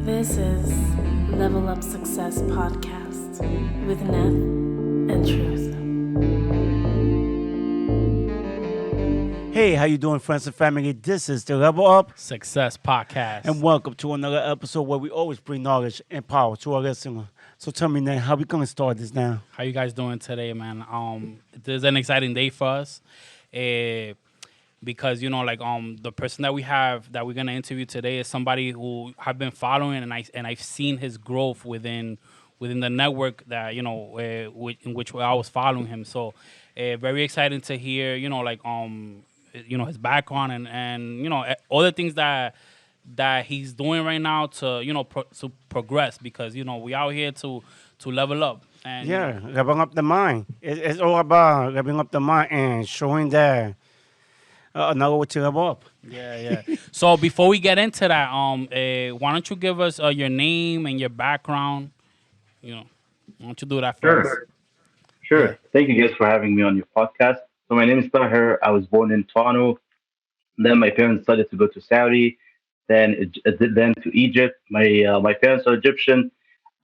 This is Level Up Success Podcast with Neth and Truth. Hey, how you doing, friends and family? This is the Level Up, Success Podcast. and welcome to another episode where we always bring knowledge and power to our listeners. So tell me now, how we gonna start this now? How you guys doing today, man? This is an exciting day for us, because the person that we're gonna interview today is somebody who I've been following, and I've seen his growth within the network that in which I was following him. So, very exciting to hear his background and all the things that he's doing right now to to progress, because we out here to level up. And Yeah, leveling up the mind. It's all about leveling up the mind and showing that another way to level up. yeah. So before we get into that, why don't you give us your name and your background? Why don't you do that first? Sure. Thank you guys for having me on your podcast. So my name is Tahir. I was born in Toronto. Then my parents decided to go to Saudi, then to Egypt. My parents are Egyptian.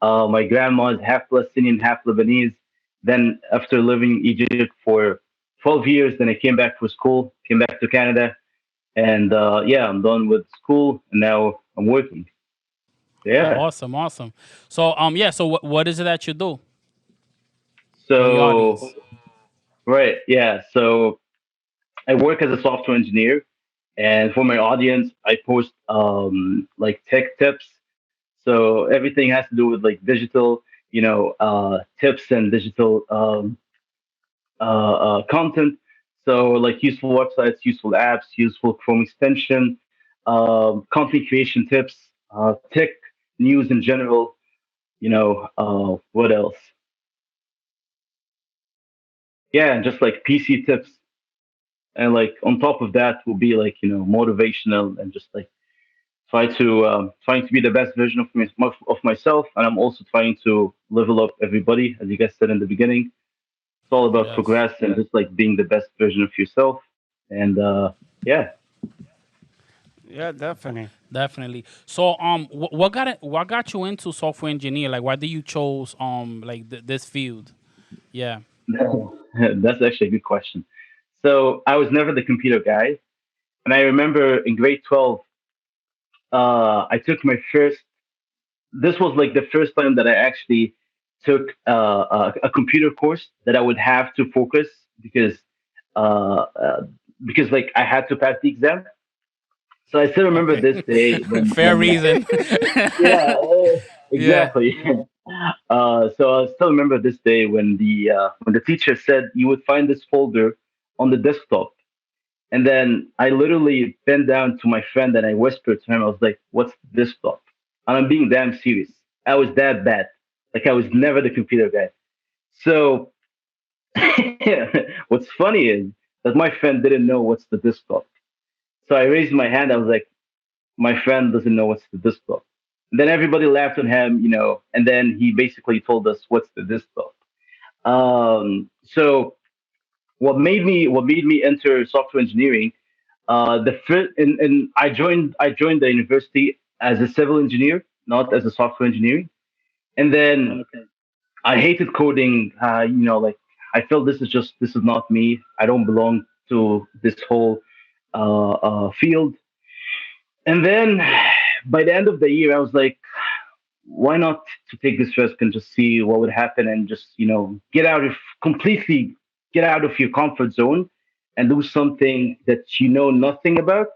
My grandma is half Palestinian, half Lebanese. Then after living in Egypt for 12 years, then I came back for school, came back to Canada, and I'm done with school, and now I'm working. Yeah. Awesome. So so what is it that you do for the So audience? right, yeah. So I work as a software engineer, and for my audience, I post like tech tips. So everything has to do with like digital, tips and digital content. So like useful websites, useful apps, useful Chrome extension, content creation tips, tech news in general. What else? Yeah, and just like PC tips, and like on top of that will be like motivational and just like trying to be the best version of myself, and I'm also trying to level up everybody, as you guys said in the beginning. It's all about Yes, progress and just like being the best version of yourself. And yeah, Yeah, definitely. definitely. So what got you into software engineer? Like, why did you chose this field? Yeah. that's actually a good question. So I was never the computer guy, and I remember in grade 12, I took my first. This was like the first time that I actually took a computer course that I would have to focus because uh, uh, like I had to pass the exam. So I still remember Okay. this day when Fair reason. yeah, Yeah. exactly. So I still remember this day when the teacher said you would find this folder on the desktop, and then I literally bent down to my friend and I whispered to him. I was like, "What's the desktop?" And I'm being damn serious. I was that bad. Like I was never the computer guy. So what's funny is that my friend didn't know what's the desktop. So I raised my hand. I was like, my friend doesn't know what's the desktop. And then everybody laughed on him, and then he basically told us what's the desktop. So what made me enter software engineering? The first, and I joined the university as a civil engineer, not as a software engineering. And then I hated coding. Like I felt this is not me. I don't belong to this whole field. And then by the end of the year, I was like, why not to take this risk and just see what would happen and just completely get out of your comfort zone and do something that you know nothing about,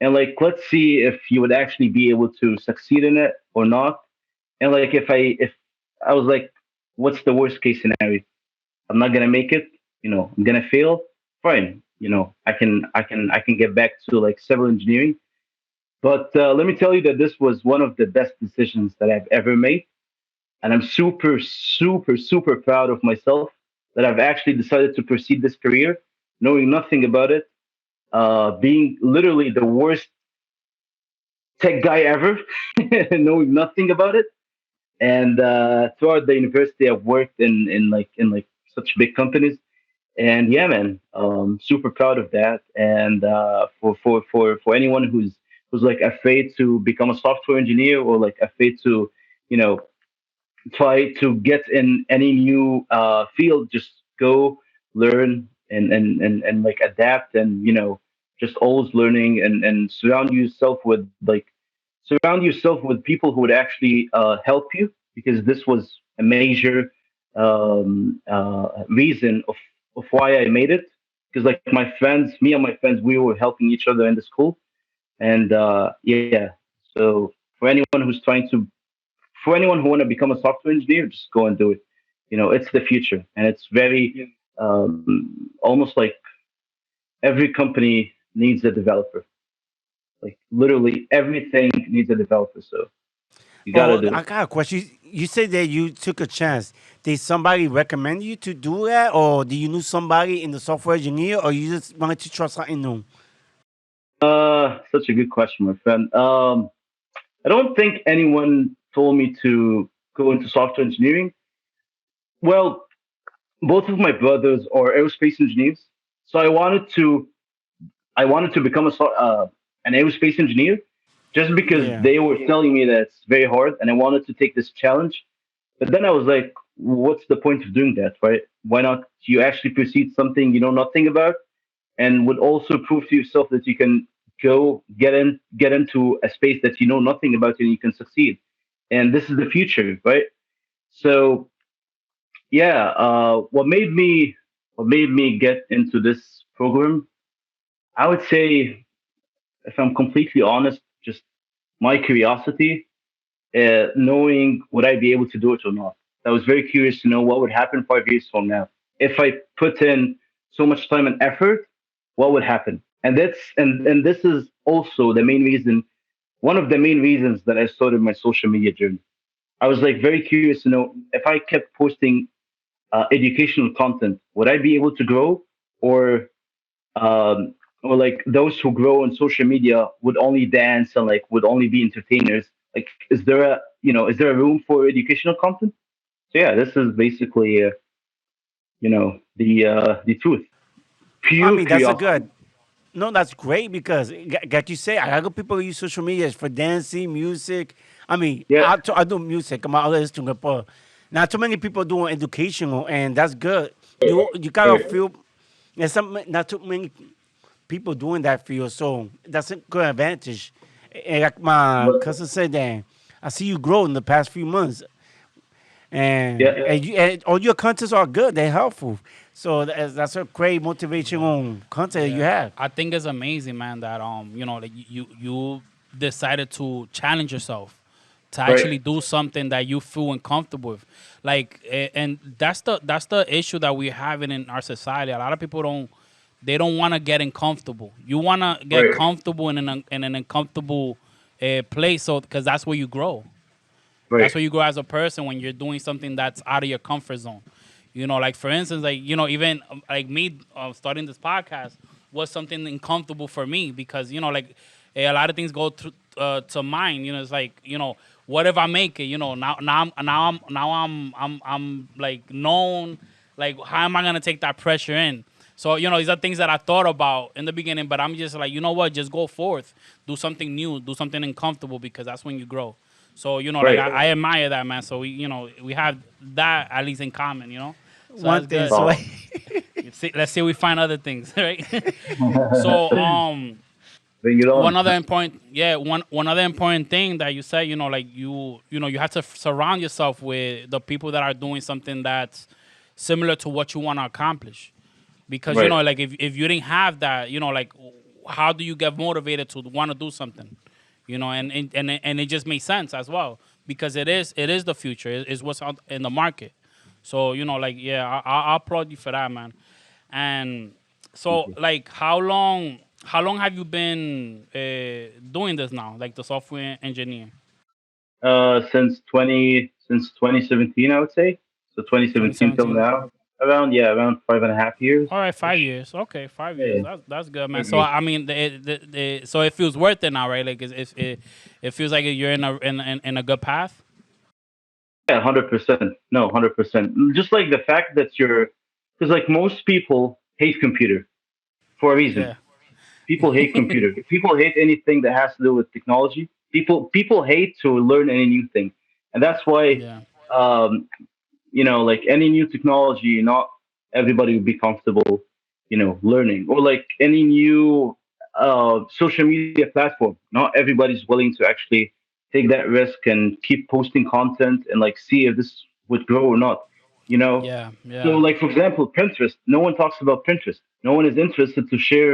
and like let's see if you would actually be able to succeed in it or not. And like if I was like, what's the worst case scenario? I'm not gonna make it. I'm gonna fail. Fine. I can get back to like civil engineering. But let me tell you that this was one of the best decisions that I've ever made, and I'm super, super, super proud of myself that I've actually decided to proceed this career, knowing nothing about it, being literally the worst tech guy ever, knowing nothing about it. And throughout the university, I've worked in such big companies, and yeah, man, super proud of that. And for anyone who's like afraid to become a software engineer or like afraid to, you know, try to get in any new field, just go learn and like adapt and just always learning and surround yourself with people who would actually help you, because this was a major reason of why I made it. Because like me and my friends, we were helping each other in the school, and yeah. So for anyone who's trying to for anyone who want to become a software engineer, just go and do it. It's the future, and it's very almost like every company needs a developer. Like literally everything needs a developer. So you gotta Oh, do I it. got a question. You said that you took a chance. Did somebody recommend you to do that, or do you know somebody in the software engineer, or you just wanted to try something new? Such a good question, my friend. I don't think anyone told me to go into software engineering. Well, both of my brothers are aerospace engineers, so I wanted to become an aerospace engineer just because Yeah. they were telling me that it's very hard, and I wanted to take this challenge. But then I was like, what's the point of doing that, right? Why not you actually proceed something you know nothing about, and would also prove to yourself that you can go get into a space that you know nothing about and you can succeed. And this is the future, right? So yeah, what made me get into this program, I would say, if I'm completely honest, just my curiosity, knowing would I be able to do it or not. I was very curious to know what would happen 5 years from now if I put in so much time and effort. What would happen? And this is also the main reason, one of the main reasons that I started my social media journey. I was like very curious to know if I kept posting educational content, would I be able to grow, or or like those who grow on social media would only dance and like would only be entertainers? Like, is there a room for educational content? So yeah, this is basically the truth, I pure mean, that's a curiosity. good. No, that's great because, like you say, a lot of people use social media for dancing, music. I mean, Yeah, I do music. I'm an instrument, but not too many people doing educational, and that's good. You gotta right, feel. There's some not too many people doing that field, so that's a good advantage. And like my but cousin said, that I see you grow in the past few months, and yeah, and all your contents are good. They're helpful. So that's a great motivational content you Yeah, have. I think it's amazing, man, that like you decided to challenge yourself to right, actually do something that you feel uncomfortable with. Like, and that's the issue that we're having in our society. A lot of people don't want to get uncomfortable. You want to get right, comfortable in an uncomfortable place, so because that's where you grow. right. That's where you grow as a person when you're doing something that's out of your comfort zone. Like for instance, like even like me starting this podcast was something uncomfortable for me because like a lot of things go to mind. It's like what if I make it? Now I'm like known. Like how am I gonna take that pressure in? So these are things that I thought about in the beginning, but I'm just like, what? Just go forth, do something new, do something uncomfortable because that's when you grow. So like Right. I admire that, man. So we have that at least in common. So One that's thing, good. so Wow. Let's see if we find other things, right? So Bring it one on. other important one other important thing that you said, like you have to surround yourself with the people that are doing something that's similar to what you want to accomplish. Because Right. like if you didn't have that, like how do you get motivated to want to do something? And it just makes sense as well because it is the future. It's what's out in the market. So like yeah, I applaud you for that, man. And Thank so you. like how long have you been doing this now, like the software engineer? Since 2017, I would say. So 2017 till 2017. now, around 5.5 years All right, 5 ish. years. Okay, 5 years. Yeah. That's good, man. So Maybe. I mean, so it feels worth it now, right? Like it feels like you're in a good path. Yeah, 100%. No, 100%. Just like the fact that because like most people hate computer for a reason. Yeah. People hate computers. People hate anything that has to do with technology. People hate to learn any new thing, and that's why Yeah. um, like any new technology, not everybody would be comfortable, learning, or like any new social media platform. Not everybody's willing to actually take that risk and keep posting content and like see if this would grow or not. You know, Yeah. so Yeah. like for example, Pinterest. No one talks about Pinterest. No one is interested to share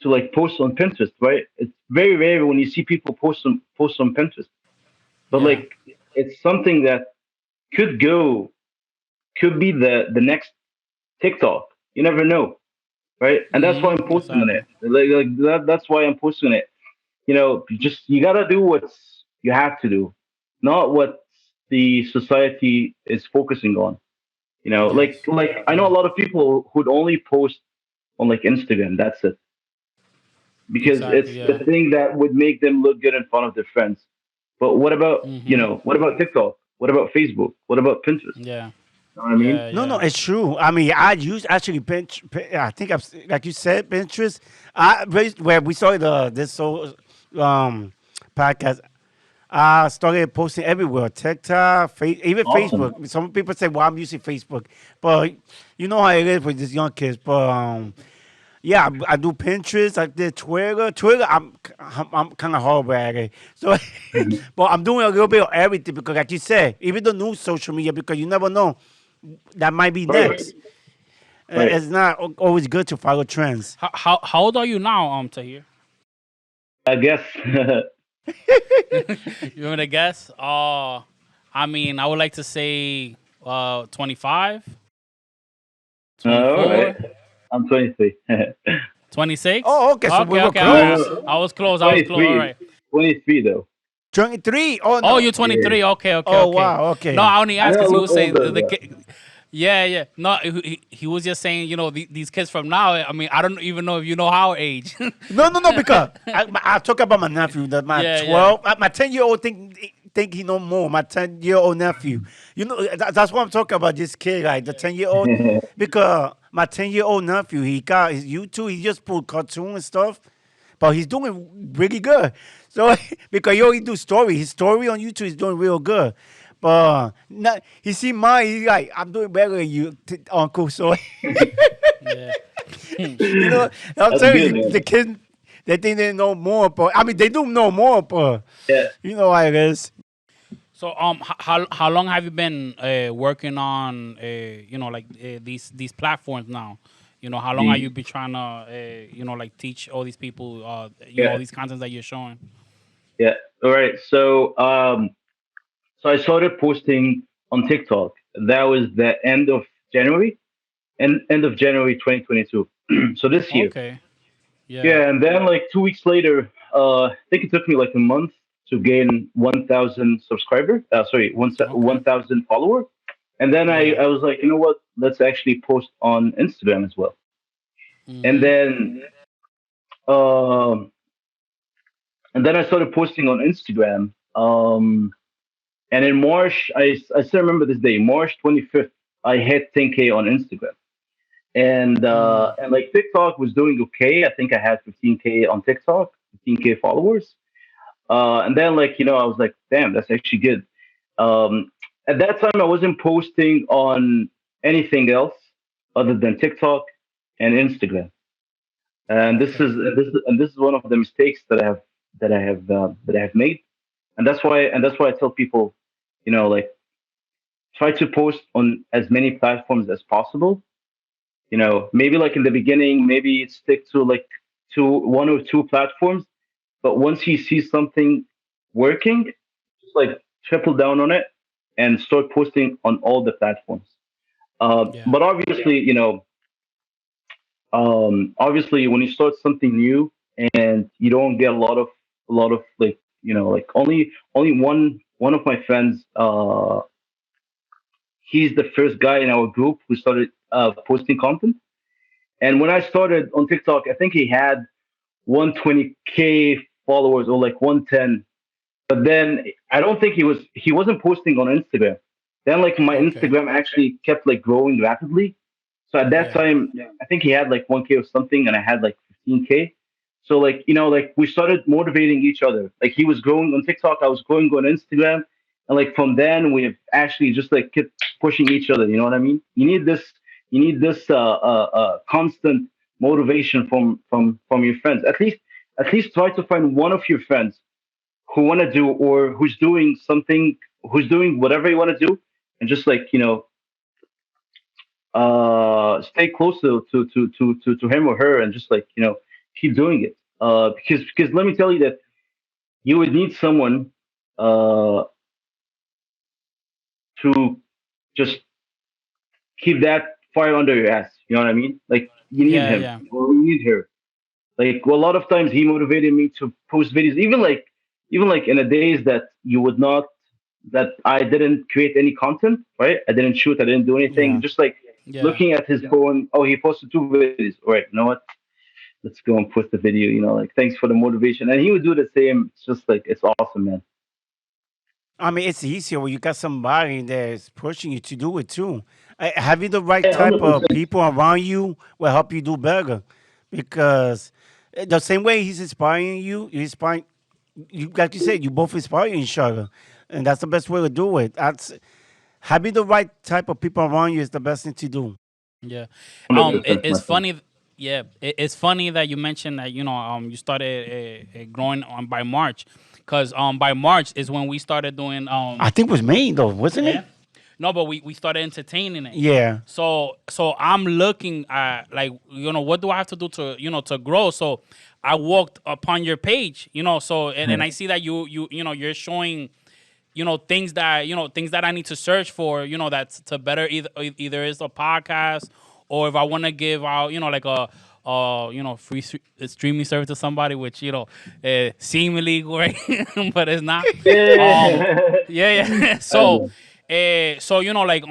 to like post on Pinterest, right? It's very rare when you see people post on Pinterest. But Yeah. like it's something that could go could be the next TikTok. You never know, right? And that's why I'm posting on Exactly. it. Like that's why I'm posting it. You gotta do what's you have to do, not what the society is focusing on. Like Yes. I know Yeah. a lot of people who'd only post on like Instagram. That's it, because Exactly. it's the Yeah. thing that would make them look good in front of their friends. But what about Mm-hmm. what about TikTok? What about Facebook? What about Pinterest? Yeah. You know what I mean? Yeah. No, no, Yeah. it's true. I mean, I use actually I think like you said, Pinterest. Where we started this um podcast. I started posting everywhere, TikTok, even Awesome. Facebook. Some people say, "Well, I'm using Facebook," but you know how it is with these young kids. But yeah, I do Pinterest. I did Twitter. I'm kind of horrible at it. So, but I'm doing a little bit of everything because, like you said, even the new social media, because you never know that might be Right. next. Right. It's not always good to follow trends. How old are you now, Tahir? I guess. You want me to guess? I mean, I would like to say 25, All right. 24, I'm 23. 26. Oh, okay. So we Okay, were okay. close. I was close. I was close. All 23. right. 23 though. 23. Oh Oh, no. you're Yeah. 23. Okay, okay, Oh okay. wow. No, Okay. I only I asked know I because he look was saying older, the but kid. Yeah, yeah. No, he was just saying, these kids from now. I mean, I don't even know if you know our age. No, no, no. Because I talk about my nephew. That my Yeah, yeah. 12, my 10-year-old think he know more. My 10-year-old nephew. That's what I'm talking about. This kid, like the 10-year-old, because my 10-year-old nephew, he got his YouTube. He just put cartoon and stuff, but he's doing really good. So because he only do story, his story on YouTube is doing real good. But not, he see mine. He's like, I'm doing better than you, Uncle. So Yeah. I'm that's telling good, you, the man. kids, they think they know more, but I mean, they do know more, but Yeah. you know how it is. So how long have you been working on like these platforms now? How long are you Mm. been trying to like teach all these people all Yeah. these contents that you're showing? Yeah. All right. So I started posting on TikTok. That was the end of January 2022. So this year. Okay. Yeah. Yeah, and then like 2 weeks later, I think it took me like a month to gain 1,000 subscriber. Sorry, Okay. 1,000 follower. And then Yeah. I was like, you know what? Let's actually post on Instagram as well. And Mm-hmm. then um, and then I started posting on Instagram. And in March, I still remember this day, March 25th, I hit 10K on Instagram. And like TikTok was doing okay. I think I had 15K on TikTok, 15K followers. And then like I was like, damn, that's actually good. Um, at that time, I wasn't posting on anything else other than TikTok and Instagram. And this Okay. is this is one of the mistakes that I have made. And that's why I tell people, like try to post on as many platforms as possible. Maybe like in the beginning, maybe stick to like one or two platforms. But once you see something working, just like triple down on it and start posting on all the platforms. Yeah. But obviously, obviously when you start something new and you don't get a lot of like like only one of my friends, he's the first guy in our group who started posting content. And when I started on TikTok, I think he had 120K followers or like 110. But then I don't think he wasn't posting on Instagram. Then like my Okay. Instagram actually kept like growing rapidly. So at that Yeah. time, I think he had like 1K or something, and I had like 15K. So like, like we started motivating each other. Like he was growing on TikTok, I was growing on Instagram, and like from then we've actually just like kept pushing each other. You know what I mean? You need this constant motivation from your friends. At least try to find one of your friends who want to do, or who's doing something, who's doing whatever you want to do, and just like, stay close to him or her, and just like, keep doing it. Because let me tell you that you would need someone uh to just keep that fire under your ass. You know what I mean? Like you need Yeah, him yeah, or you need her. Like well, a lot of times he motivated me to post videos, even like in the days that you would not, that I didn't create any content, right? I didn't shoot, I didn't do anything. Yeah. Just like yeah. looking at his phone, oh, he posted 2 videos. All right, you know what? Let's go and post the video. Like thanks for the motivation, and he would do the same. It's just like it's awesome, man. I mean, it's easier when you got somebody that's pushing you to do it too. Having the right Yeah, type hundred of percent. people around you will help you do better. Because the same way he's inspiring you, you inspire you. Like you said, you both inspire each other, and that's the best way to do it. That's having the right type of people around you is the best thing to do. Yeah. Hundred percent, It's my friend. funny. Yeah, it's funny that you mentioned that you started growing on by March, because by March is when we started doing I think it was May though, wasn't it? yeah. No, but we started entertaining it. Yeah. So I'm looking at, like, what do I have to do to to grow? So I walked upon your page, so and I see that you're showing things that things that I need to search for, that's to better either is a podcast, or if I want to give out like a free streaming service to somebody, which seem illegal, right? But it's not. Um, Yeah. yeah, yeah. I don't So, know. like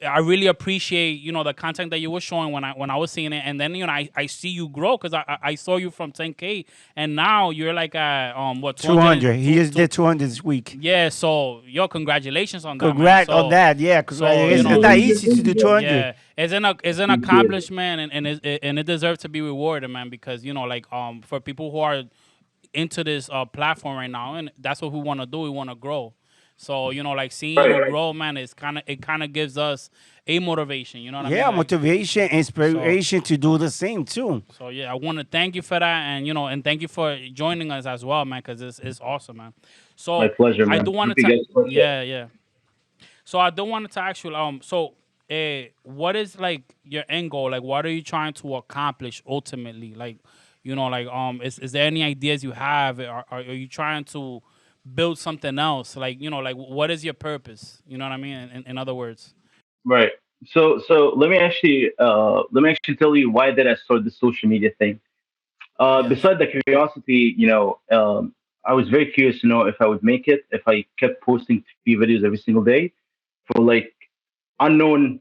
I really appreciate the content that you were showing when I was seeing it, and then I see you grow, because I saw you from 10K, and now you're like at what 200. 200. He just did 200 this week. Yeah, so congratulations on that, man. Congrats on that. Yeah, congrats. So It's Thank you, not thank you, easy to thank do you, 200. yeah, it's an thank you. accomplishment, and it deserves to be rewarded, man, because like for people who are into this platform right now, and that's what we want to do. We want to grow. So like seeing you Right. grow, man, it kind of gives us a motivation. You know what I Yeah, mean? Like, motivation, so inspiration to do the same too. so yeah, I want to thank you for that, and thank you for joining us as well, man, because it's awesome, man. My So pleasure, I man. do want Hope you to, guys crush it. yeah, yeah. So I do want to ask you, so what is like your end goal? Like, what are you trying to accomplish ultimately? Like, like is there any ideas you have? Are you trying to build something else? Like, like what is your purpose? You know what I mean? In other words. Right. So let me actually tell you why did I start the social media thing. Yes. Beside the curiosity, I was very curious to know if I would make it if I kept posting 3 videos every single day for like unknown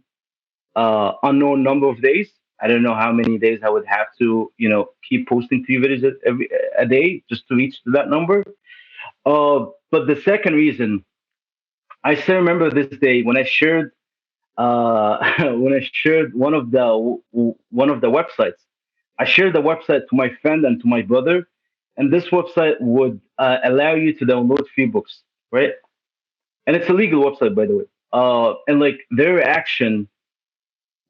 unknown number of days. I don't know how many days I would have to, keep posting 3 videos a day just to reach to that number. But the second reason, I still remember this day when I shared when I shared one of the websites. I shared the website to my friend and to my brother, and this website would allow you to download free books, right? And it's a legal website, by the way. And like their reaction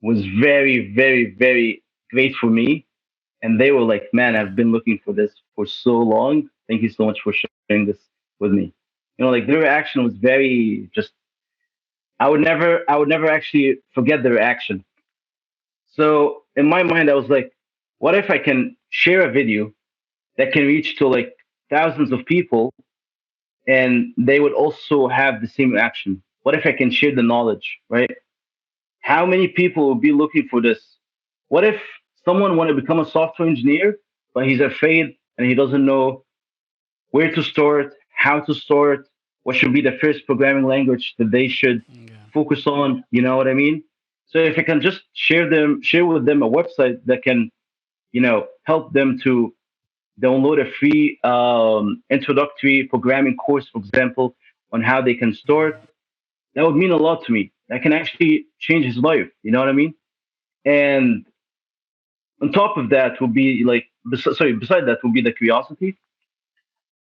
was very, very, very great for me. And they were like, "Man, I've been looking for this for so long. Thank you so much for sharing this with me." Like their reaction was very just. I would never actually forget the reaction. So in my mind, I was like, what if I can share a video that can reach to like thousands of people, and they would also have the same reaction? What if I can share the knowledge, right? How many people will be looking for this? What if someone want to become a software engineer, but he's afraid and he doesn't know where to start, how to start, what should be the first programming language that they should Yeah. focus on? You know what I mean? So if I can just share with them a website that can, help them to download a free introductory programming course, for example, on how they can start, that would mean a lot to me. That can actually change his life. You know what I mean? And on top of that will be like beside that would be the curiosity.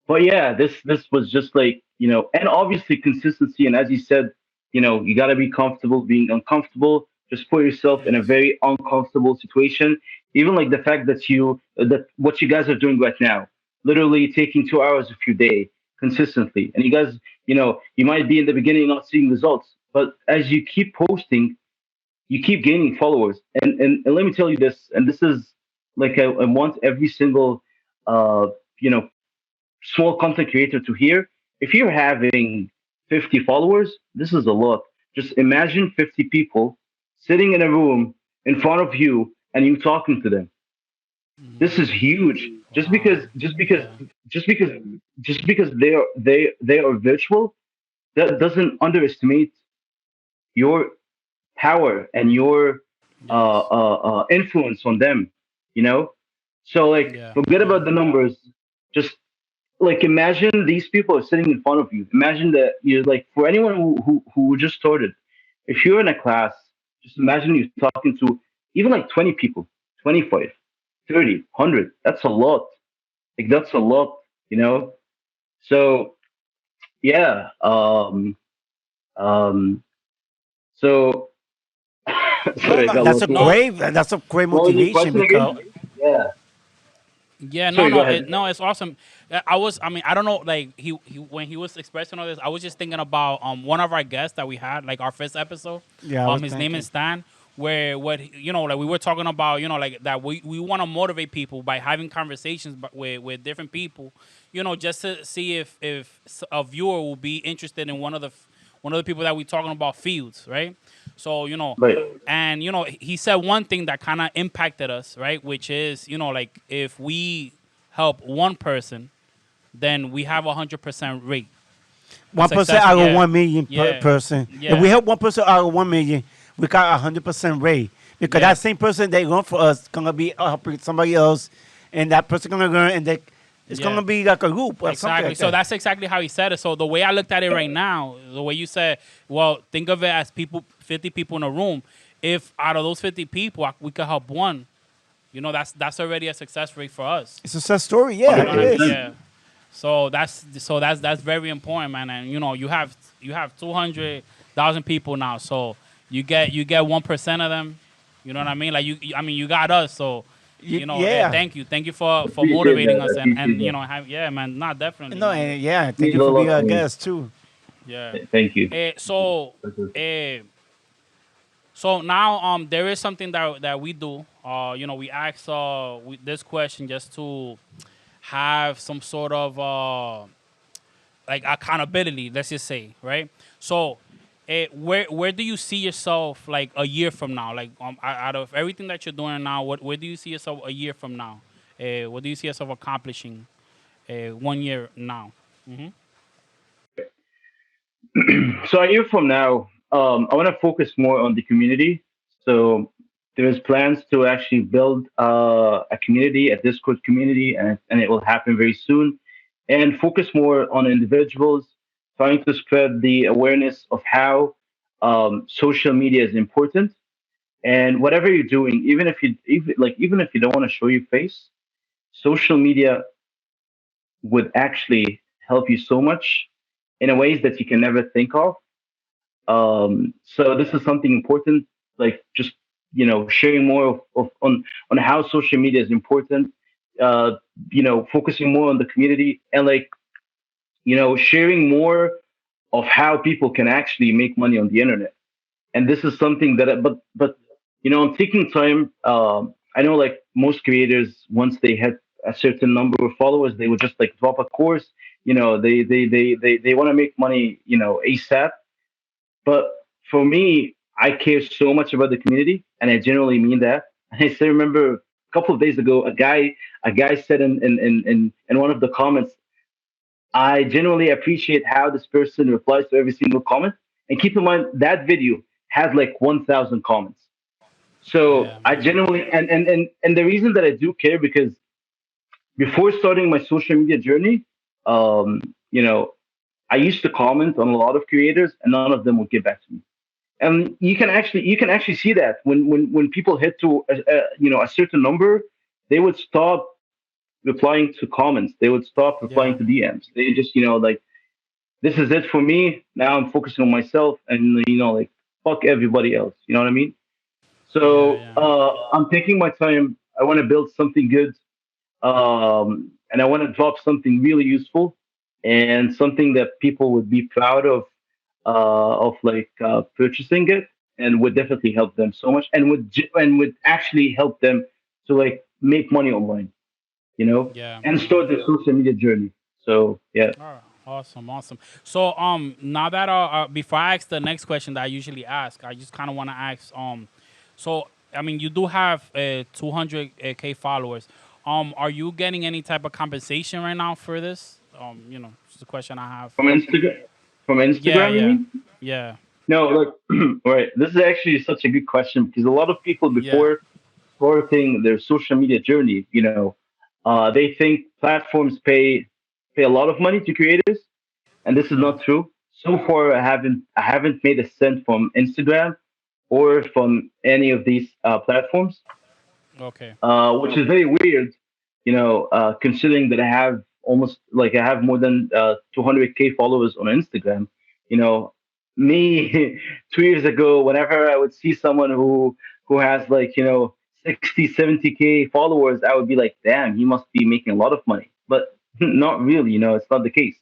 But yeah, this was just like, and obviously consistency. And as you said, you got to be comfortable being uncomfortable. Just put yourself in a Yes. very uncomfortable situation. Even like the fact that what you guys are doing right now, literally taking 2 hours of your day consistently, and you guys, you might be in the beginning not seeing results, but as you keep posting, you keep gaining followers. And let me tell you this, and this is like I want every single uh you know small content creator to hear. If you're having 50 followers, this is a lot. Just imagine 50 people sitting in a room in front of you and you talking to them. This is huge. Just Wow. because just because Yeah. just because just because they are virtual, that doesn't underestimate your power and your Yes. influence on them, you know? So like Yeah. forget Yeah. about the numbers. Just like imagine these people are sitting in front of you. Imagine that you're like, for anyone who just started, if you're in a class, just imagine you're talking to even like 20 people, 25, 30, 100. That's a lot. Like that's a lot, you know? So yeah. Um so No, sorry, I no, got a little No. too. that's a great What was your motivation question because again? Yeah. Yeah, no, Sorry, go no, ahead. no, it's awesome. I mean, I don't know, like he when he was expressing all this, I was just thinking about one of our guests that we had, like our first episode. yeah, I was His name is thinking. Stan. Where like we were talking about, like that we want to motivate people by having conversations with different people, just to see if a viewer will be interested in one of the people that we talking about fields, right? So Right. and he said one thing that kind of impacted us, right? Which is like if we help one person, then we have 100% rate, a 1% success. out of Yeah, 1 million yeah, person. If we yeah, help 1% out of 1 million, we got 100% rate. Because yeah. that same person they run for us gonna be helping somebody else, and that person gonna learn, and it's Yeah, gonna be like a group or something exactly. like So that. that's exactly how he said it. So the way I looked at it right now, the way you said, well, think of it as 50 people in a room. If out of those 50 people, we could help one, that's already a success rate for us. It's a success story. You Yeah, know what it I mean? 100%. is. Yeah. So that's very important, man. And you have 200,000 people now. So you get 1% of them. You know what I mean? Like I mean, you got us. So Yeah. thank you for Appreciate motivating that. I us appreciate and that. yeah, man. Not definitely, No, man. and yeah, It thank means you a for being lot a to me. guest too. Yeah. Thank you. Eh, so eh, so now there is something that we do. We ask this question just to have some sort of like accountability, let's just say, right? So where do you see yourself like a year from now, like out of everything that you're doing now, where do you see yourself a year from now? What do you see yourself accomplishing 1 year now? Hmm. So a year from now, I want to focus more on the community. So there's plans to actually build a community, a Discord community, and it will happen very soon. And focus more on individuals, trying to spread the awareness of how social media is important. And whatever you're doing, even if you don't want to show your face, social media would actually help you so much in a ways that you can never think of. So this is something important, like just sharing more on how social media is important. Uh, Focusing more on the community and like sharing more of how people can actually make money on the internet. And this is something that, but I'm taking time. I know like most creators, once they hit a certain number of followers, they would just like drop a course. They want to make money, ASAP. But for me, I care so much about the community, and I genuinely mean that. And I still remember a couple of days ago, a guy said in one of the comments, I genuinely appreciate how this person replies to every single comment. And keep in mind that video has like 1,000 comments. So Yeah, I yeah, genuinely and the reason that I do care because before starting my social media journey, um, you know, I used to comment on a lot of creators, and none of them would get back to me. And you can actually see that when people hit to a certain number, they would stop replying to comments. They would stop replying Yeah. to DMs. They just, like, this is it for me. Now I'm focusing on myself, and like, fuck everybody else. You know what I mean? Yeah. So Yeah. I'm taking my time. I want to build something good, and I want to drop something really useful and something that people would be proud of like purchasing it, and would definitely help them so much, and would actually help them to like make money online, Yeah. and Yeah. start their social media journey. So yeah. All right. Awesome, awesome. So, now that before I ask the next question that I usually ask, I just kind of want to ask, so I mean, you do have 200K followers. Are you getting any type of compensation right now for this? It's the question I have. From Instagram, from Yeah, Instagram, you yeah, mean? yeah, No, like, right. This is actually such a good question because a lot of people yeah, before starting their social media journey, they think platforms pay a lot of money to creators, and this is yeah. not true. So far, I haven't made a cent from Instagram or from any of these platforms, Okay. which is very weird, considering that I have more than 200K followers on Instagram. You know, me 2 years ago, whenever I would see someone who has like 60, 70K followers, I would be like, damn, he must be making a lot of money. But not really, it's not the case.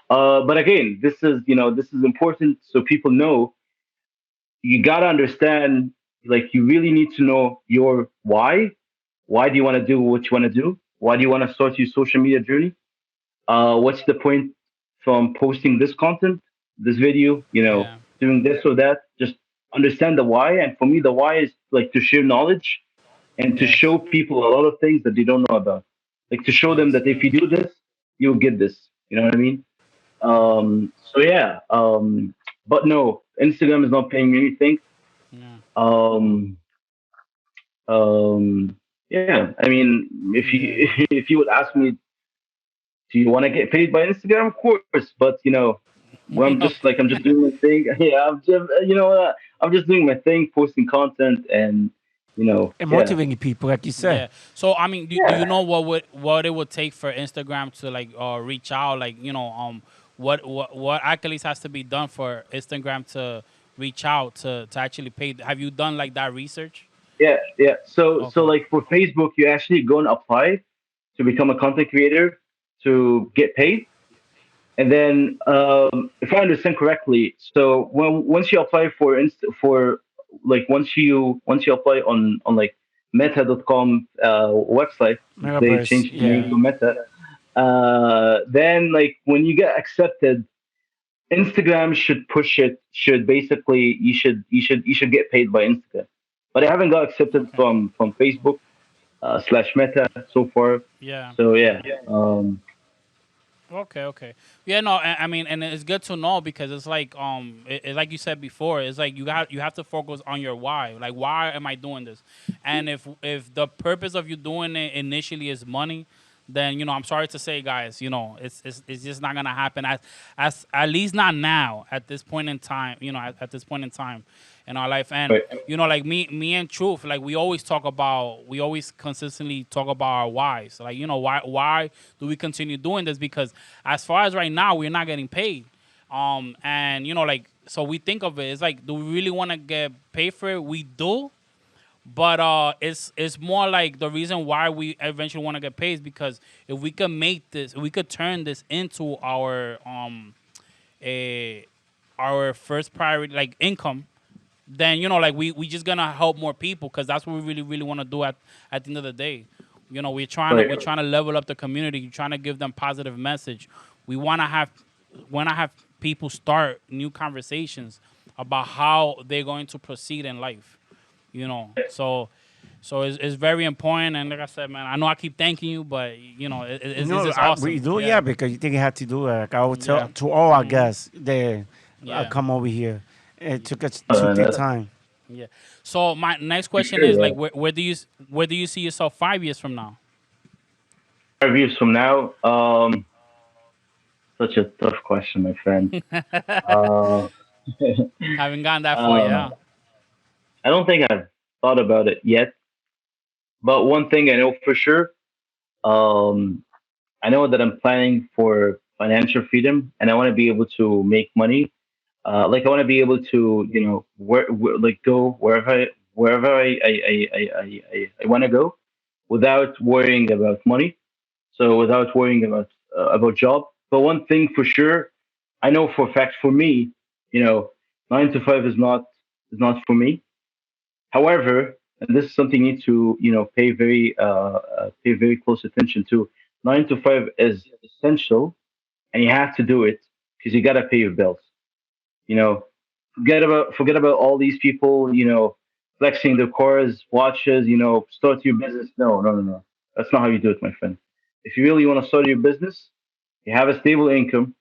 But again, this is important so people know. You gotta understand, like, you really need to know your why. Why do you want to do what you want to do? Why do you want to start your social media journey? What's the point from posting this content, this video, Yeah. doing this or that? Just understand the why. And for me, the why is like to share knowledge and to Yes. show people a lot of things that they don't know about. Like to show them Yes. that if you do this, you'll get this. You know what I mean? So yeah. But no, Instagram is not paying me anything. Yeah. Um, yeah. I mean, if Yeah. you Yeah. if you would ask me, do you want to get paid by Instagram? Of course, but well, Okay. I'm just doing my thing. Yeah, I'm just doing my thing, posting content, and And yeah, motivating people, like you said. Yeah. So I mean, do you yeah, know what it would take for Instagram to like reach out? Like what accolades has to be done for Instagram to reach out to actually pay? Have you done like that research? yeah. So Okay. like for Facebook, you actually go and apply to become a content creator to get paid. And then, if I understand correctly, so once you apply for like once you apply on like Meta.com website, they Metaverse, changed the name yeah. Yeah. to Meta. Then like when you get accepted, Instagram should push it. Should basically you should get paid by Instagram. But I haven't got accepted Okay. from Facebook slash Meta so far. Yeah. So yeah, Okay, okay. Yeah, no, I mean, and it's good to know because it's like, like you said before, it's like you have to focus on your why. Like, why am I doing this? And if the purpose of you doing it initially is money, then I'm sorry to say, guys, it's just not gonna happen as at least not now at this point in time. At this point in time in our life, and right, like me and Truth, like we always consistently talk about our whys. Like, why do we continue doing this? Because as far as right now, we're not getting paid. And like, so we think of it, it's like, do we really want to get paid for it? We do, but it's more like the reason why we eventually want to get paid is because if we could if we could turn this into a our first priority, like income, then like we just gonna help more people because that's what we really really want to do at the end of the day. We're right. trying to level up the community. We're trying to give them positive message. We want to have people start new conversations about how they're going to proceed in life. So it's very important. And like I said, man, I know I keep thanking you, but it's No, just we awesome. do, yeah, Yeah, because you think you have to do it. Like I would tell yeah, to all our guests that yeah. come over here. It took their Uh, time. Yeah. So my next for question is like, sure. where do you see yourself 5 years from now? 5 years from now, such a tough question, my friend. Uh, Haven't gone that far, uh, yeah. I don't think I've thought about it yet. But one thing I know for sure, Um, I know that I'm planning for financial freedom, and I want to be able to make money. Like I want to be able to, like go wherever I want to go without worrying about money. So without worrying about job. But one thing for sure, I know for a fact for me, you know, 9 to 5 is not for me. However, and this is something you need to pay very close attention to. 9 to 5 is essential, and you have to do it because you gotta pay your bills. You know, forget about all these people. Flexing their cars, watches. Start your business. No, no, no, no. That's not how you do it, my friend. If you really want to start your business, you have a stable income,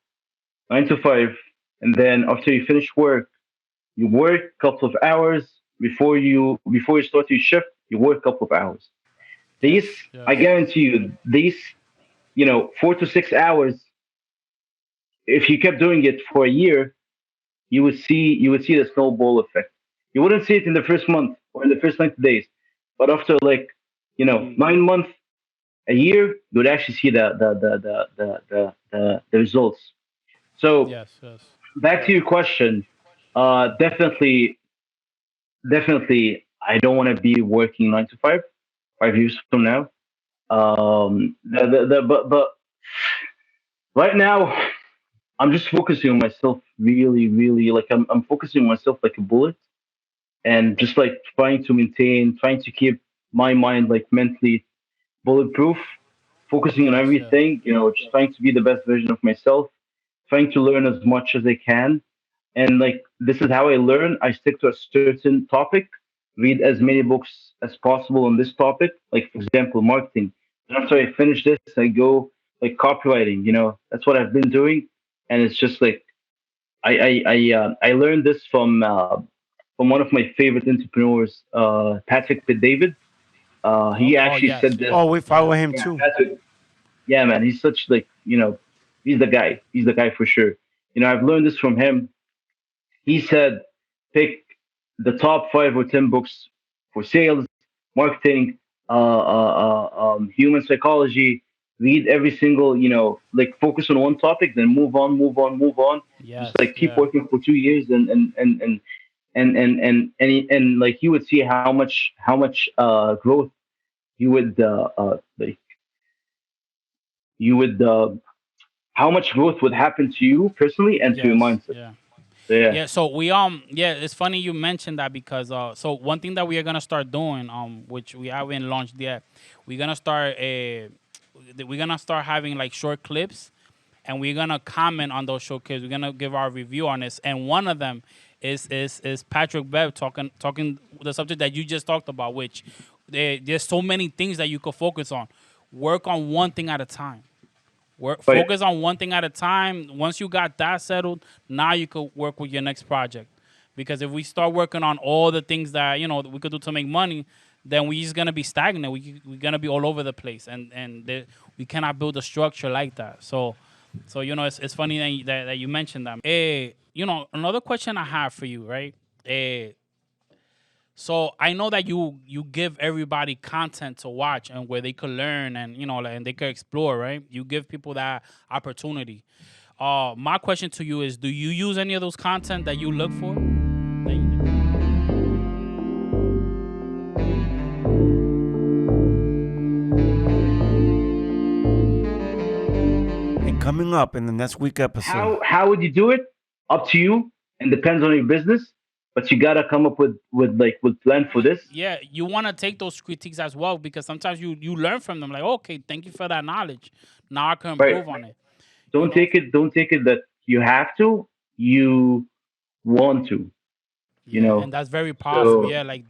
9 to 5, and then after you finish work, you work a couple of hours before you start your shift. You work a couple of hours. These, Yes, I yes, guarantee you, these 4 to 6 hours. If you kept doing it for a year, you would see the snowball effect. You wouldn't see it in the first month or in the first 90 days, but after like 9 months, a year, you would actually see the results. So yes, yes. back to your question, definitely, I don't want to be working 9 to 5, 5 years from now. But right now, I'm just focusing on myself really, really. Like I'm focusing on myself like a bullet, and just like trying to keep my mind like mentally bulletproof, focusing on Yes, yes. everything, just trying to be the best version of myself, trying to learn as much as I can. And like this is how I learn. I stick to a certain topic, read as many books as possible on this topic. Like for example, marketing. And after I finish this, I go like copywriting. That's what I've been doing, and it's just like I learned this from one of my favorite entrepreneurs, Patrick David. He Oh, actually yes, said this. yeah, Oh, we follow yeah. him Yeah, too. Patrick. Yeah, man, he's such like he's the guy. He's the guy for sure. I've learned this from him. He said, pick the top 5 or 10 books for sales, marketing, human psychology. Read every single, like focus on one topic, then move on, move on, move on. Just Yes, like keep yeah. working for 2 years, and like you would see how much growth you would like you would how much growth would happen to you personally and to your Yes, mindset. yeah. So yeah, Yeah, so we yeah, it's funny you mentioned that because so one thing that we are gonna start doing which we haven't launched yet, we're gonna start having like short clips, and we're gonna comment on those short clips. We're gonna give our review on this, and one of them is Patrick Bev talking the subject that you just talked about, which there's so many things that you could focus on. Work on one thing at a time. Work but focus on one thing at a time. Once you got that settled, now you could work with your next project. Because if we start working on all the things that we could do to make money, then we're just gonna be stagnant. We're gonna be all over the place, we cannot build a structure like that. So it's funny that you mentioned that. Another question I have for you, right? So I know that you give everybody content to watch and where they could learn and like, and they could explore, right? You give people that opportunity. My question to you is, do you use any of those content that you look for? And coming up in the next week episode. how would you do it? Up to you, and depends on your business. But you gotta come up with plan for this. Yeah, you want to take those critiques as well because sometimes you learn from them. Like, okay, thank you for that knowledge. Now I can Right. improve on it. You Don't know. take it. Don't take it that you have to. You want to. You Yeah, and know. that's very powerful. So Yeah, like